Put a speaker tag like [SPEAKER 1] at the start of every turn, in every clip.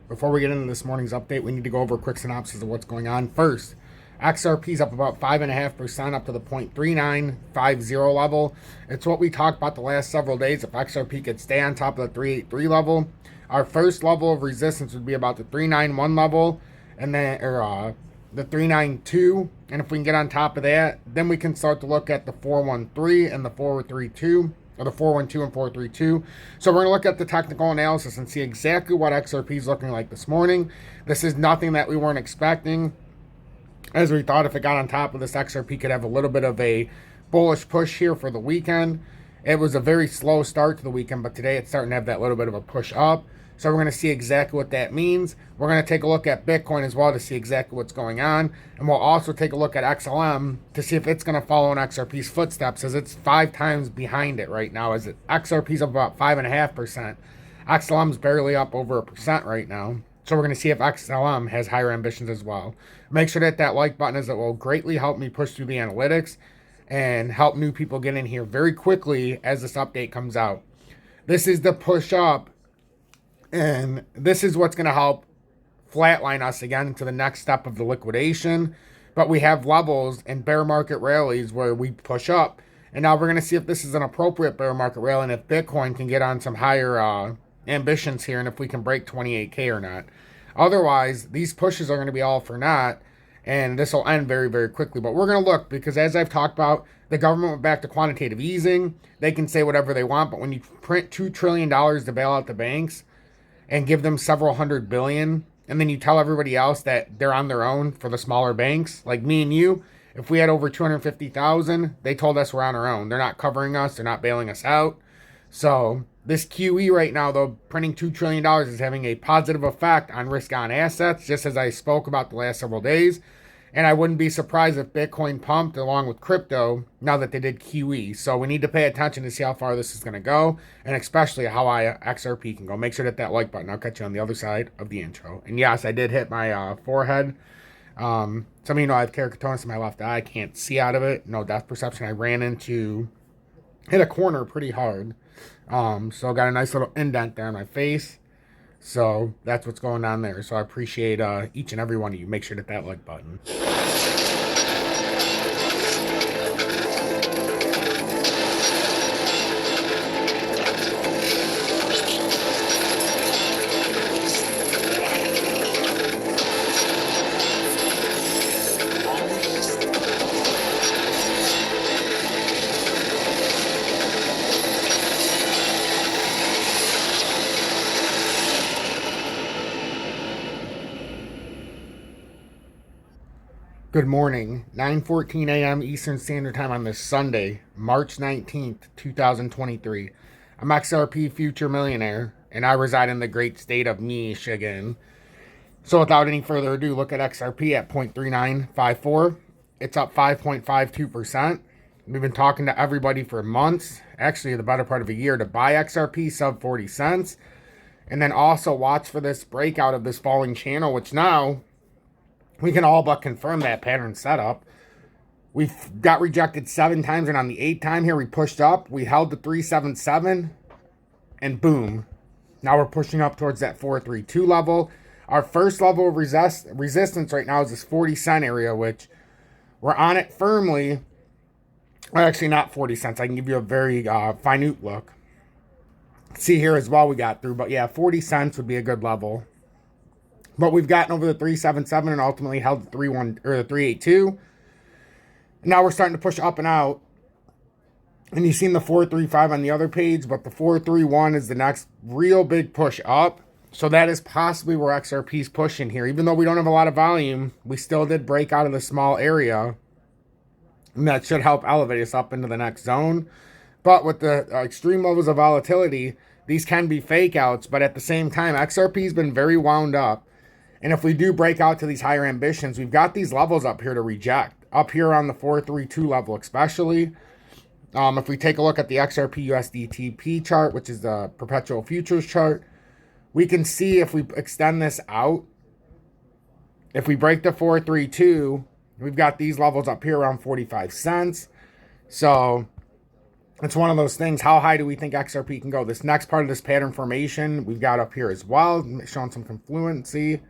[SPEAKER 1] Before we get into this morning's update, we need to go over a quick synopsis of what's going on. First, XRP's up about 5.5% up to the 0.3950 level. It's what we talked about the last several days. If XRP could stay on top of the 383 level, our first level of resistance would be about the 391 level, and then the 392. And if we can get on top of that, then we can start to look at the 413 and the 432. Or the 412 and 432. So we're going to look at the technical analysis and see exactly what XRP is looking like this morning. This is nothing that we weren't expecting, as we thought if it got on top of this, XRP could have a little bit of a bullish push here for the weekend. It was a very slow start to the weekend, but today it's starting to have that little bit of a push up. So we're going to see exactly what that means. We're going to take a look at Bitcoin as well to see exactly what's going on. And we'll also take a look at XLM to see if it's going to follow in XRP's footsteps, as it's 5 times behind it right now. As XRP's up about 5.5%. XLM's barely up over 1% right now. So we're going to see if XLM has higher ambitions as well. Make sure to hit that like button, as it will greatly help me push through the analytics and help new people get in here very quickly as this update comes out. This is the push up. And this is what's going to help flatline us again to the next step of the liquidation. But we have levels and bear market rallies where we push up. And now we're going to see if this is an appropriate bear market rally and if Bitcoin can get on some higher ambitions here and if we can break 28K or not. Otherwise, these pushes are going to be all for naught. And this will end very, very quickly. But we're going to look, because as I've talked about, the government went back to quantitative easing. They can say whatever they want. But when you print $2 trillion to bail out the banks and give them several hundred billion, and then you tell everybody else that they're on their own for the smaller banks, like me and you, if we had over 250,000, they told us we're on our own. They're not covering us. They're not bailing us out. So this QE right now, though, printing $2 trillion is having a positive effect on risk-on assets, just as I spoke about the last several days. And I wouldn't be surprised if Bitcoin pumped along with crypto now that they did QE. So we need to pay attention to see how far this is going to go, and especially how high XRP can go. Make sure to hit that like button. I'll catch you on the other side of the intro. And yes, I did hit my forehead. Some of you know I have keratoconus in my left eye. I can't see out of it. No depth perception. I hit a corner pretty hard. So I got a nice little indent there on my face. So that's what's going on there. So I appreciate each and every one of you. Make sure to hit that like button. Good morning, 9:14 a.m. Eastern Standard Time on this Sunday, March 19th, 2023. I'm XRP Future Millionaire, and I reside in the great state of Michigan. So without any further ado, look at XRP at 0.3954. It's up 5.52%. We've been talking to everybody for months, actually the better part of a year, to buy XRP sub 40 cents. And then also watch for this breakout of this falling channel, which now we can all but confirm that pattern setup. We've got rejected 7 times, and on the 8th time here, we pushed up. We held the 377, and boom. Now we're pushing up towards that 432 level. Our first level of resistance right now is this 40 cent area, which we're on it firmly. Well, actually, not 40 cents. I can give you a very minute look. See here as well we got through. But yeah, 40 cents would be a good level. But we've gotten over the 377 and ultimately held the 382. Now we're starting to push up and out. And you've seen the 435 on the other page, but the 431 is the next real big push up. So that is possibly where XRP is pushing here. Even though we don't have a lot of volume, we still did break out of the small area. And that should help elevate us up into the next zone. But with the extreme levels of volatility, these can be fake outs. But at the same time, XRP has been very wound up. And if we do break out to these higher ambitions, we've got these levels up here to reject. Up here on the 432 level especially. If we take a look at the XRP USDTP chart, which is the perpetual futures chart, we can see if we extend this out, if we break the 432, we've got these levels up here around 45 cents. So it's one of those things. How high do we think XRP can go? This next part of this pattern formation we've got up here as well, showing some confluency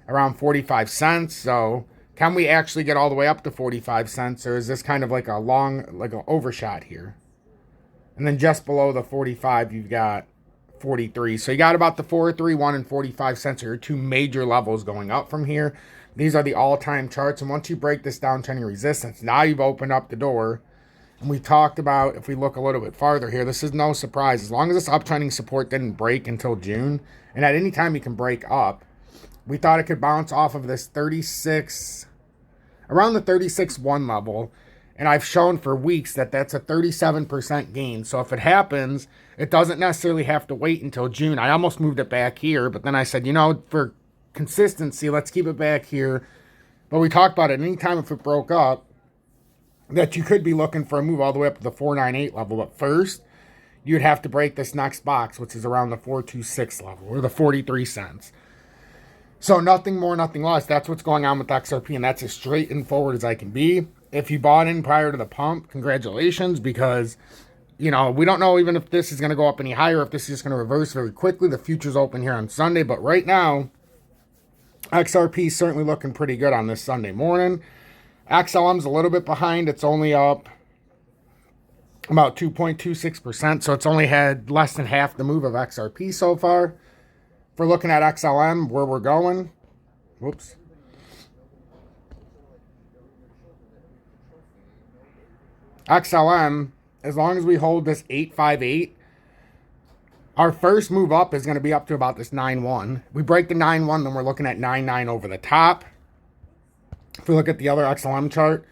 [SPEAKER 1] around 45 cents. So can we actually get all the way up to 45 cents, or is this kind of like a long, like an overshot here? And then just below the 45, you've got 43. So you got about the 431 and 45 cents are your two major levels going up from here. These are the all-time charts. And once you break this downtrending resistance, now you've opened up the door. And we talked about, if we look a little bit farther here, this is no surprise. As long as this uptrending support didn't break until June, and at any time you can break up, we thought it could bounce off of this 36, around the 36.1 level. And I've shown for weeks that that's a 37% gain. So if it happens, it doesn't necessarily have to wait until June. I almost moved it back here, but then I said, you know, for consistency, let's keep it back here. But we talked about it anytime if it broke up, that you could be looking for a move all the way up to the 498 level. But first, you'd have to break this next box, which is around the 426 level, or the 43 cents. So nothing more, nothing less. That's what's going on with XRP, and that's as straight and forward as I can be. If you bought in prior to the pump, congratulations, because, you know, we don't know even if this is going to go up any higher, if this is just going to reverse very quickly. The future's open here on Sunday, but right now, XRP is certainly looking pretty good on this Sunday morning. XLM's a little bit behind. It's only up about 2.26%, so it's only had less than half the move of XRP so far. If we're looking at XLM, where we're going, whoops. XLM, as long as we hold this 858, our first move up is going to be up to about this 9.1. We break the 9.1, then we're looking at 9.9 over the top. If we look at the other XLM chart,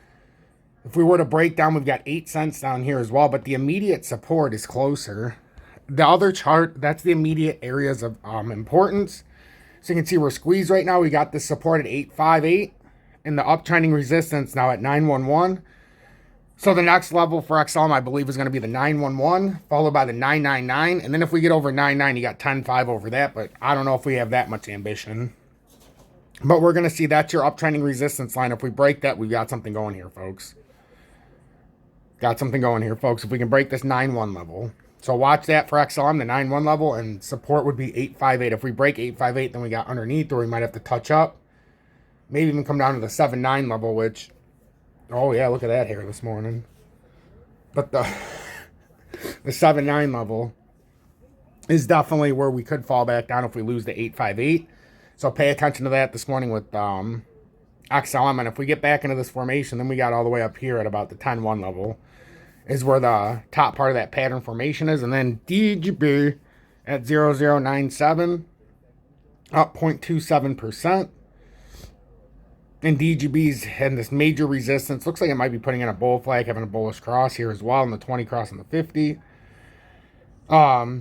[SPEAKER 1] if we were to break down, we've got 8 cents down here as well, but the immediate support is closer. The other chart, that's the immediate areas of importance. So you can see we're squeezed right now. We got this support at 858 and the uptrending resistance now at 911. So the next level for XLM, I believe, is going to be the 911, followed by the 999. And then if we get over 99, you got 10.5 over that. But I don't know if we have that much ambition. But we're going to see that's your uptrending resistance line. If we break that, we've got something going here, folks. Got something going here, folks. If we can break this 9.1 level. So watch that for XLM, the 9.1 level. And support would be 8.58. If we break 8.58, then we got underneath, or we might have to touch up. Maybe even come down to the 7.9 level, which... oh, yeah, look at that here this morning. But the 7.9 level is definitely where we could fall back down if we lose the 8.58. So pay attention to that this morning with XLM. And if we get back into this formation, then we got all the way up here at about the 10.1 level is where the top part of that pattern formation is. And then DGB at 0097, up 0.27%. And DGB's had this major resistance. Looks like it might be putting in a bull flag, having a bullish cross here as well, in the 20 cross and the 50. But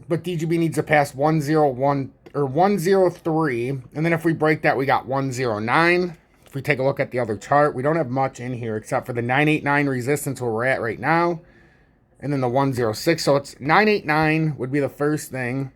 [SPEAKER 1] DGB needs to pass 101 or 103. And then if we break that, we got 109. If we take a look at the other chart, we don't have much in here except for the 989 resistance where we're at right now. And then the 106. So it's 989 would be the first thing.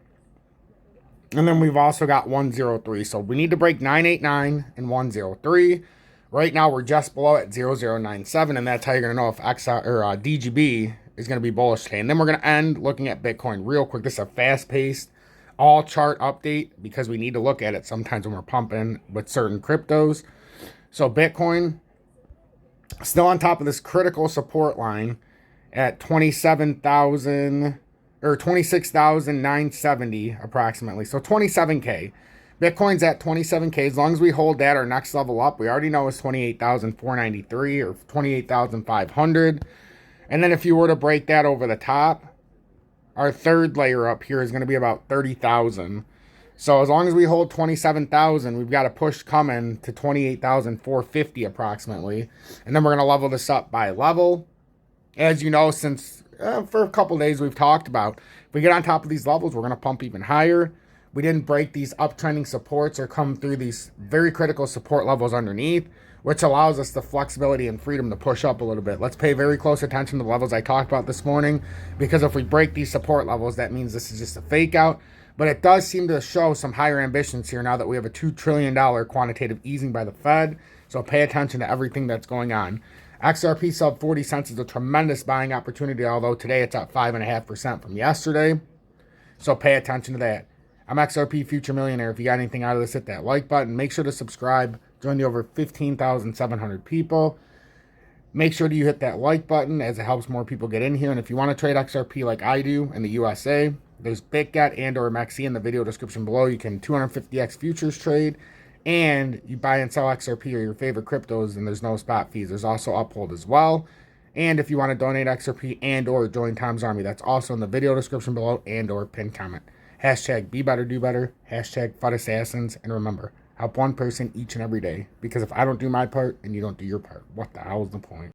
[SPEAKER 1] And then we've also got 103. So we need to break 989 and 103. Right now we're just below at 0097. And that's how you're going to know if DGB is going to be bullish today. And then we're going to end looking at Bitcoin real quick. This is a fast-paced all chart update because we need to look at it sometimes when we're pumping with certain cryptos. So Bitcoin still on top of this critical support line at 27,000 or 26,970 approximately. So 27K. Bitcoin's at 27K. As long as we hold that, our next level up, we already know is 28,493 or 28,500. And then if you were to break that over the top, our third layer up here is going to be about 30,000. So as long as we hold 27,000, we've got a push coming to 28,450 approximately. And then we're going to level this up by level. As you know, since for a couple days we've talked about, if we get on top of these levels, we're going to pump even higher. We didn't break these uptrending supports or come through these very critical support levels underneath, which allows us the flexibility and freedom to push up a little bit. Let's pay very close attention to the levels I talked about this morning, because if we break these support levels, that means this is just a fake out. But it does seem to show some higher ambitions here now that we have a $2 trillion quantitative easing by the Fed. So pay attention to everything that's going on. XRP sub 40 cents is a tremendous buying opportunity, although today it's up 5.5% from yesterday. So pay attention to that. I'm XRP Future Millionaire. If you got anything out of this, hit that like button. Make sure to subscribe. Join the over 15,700 people. Make sure that you hit that like button as it helps more people get in here. And if you want to trade XRP like I do in the USA, there's BITGET and or MEXC in the video description below. You can 250x futures trade, and you buy and sell XRP or your favorite cryptos, and there's no spot fees. There's also UPHOLD as well. And if you want to donate XRP and or join Tom's Army, that's also in the video description below and or pinned comment. Hashtag be better, do better. Hashtag FUD assassins. And remember, help one person each and every day. Because if I don't do my part and you don't do your part, what the hell is the point?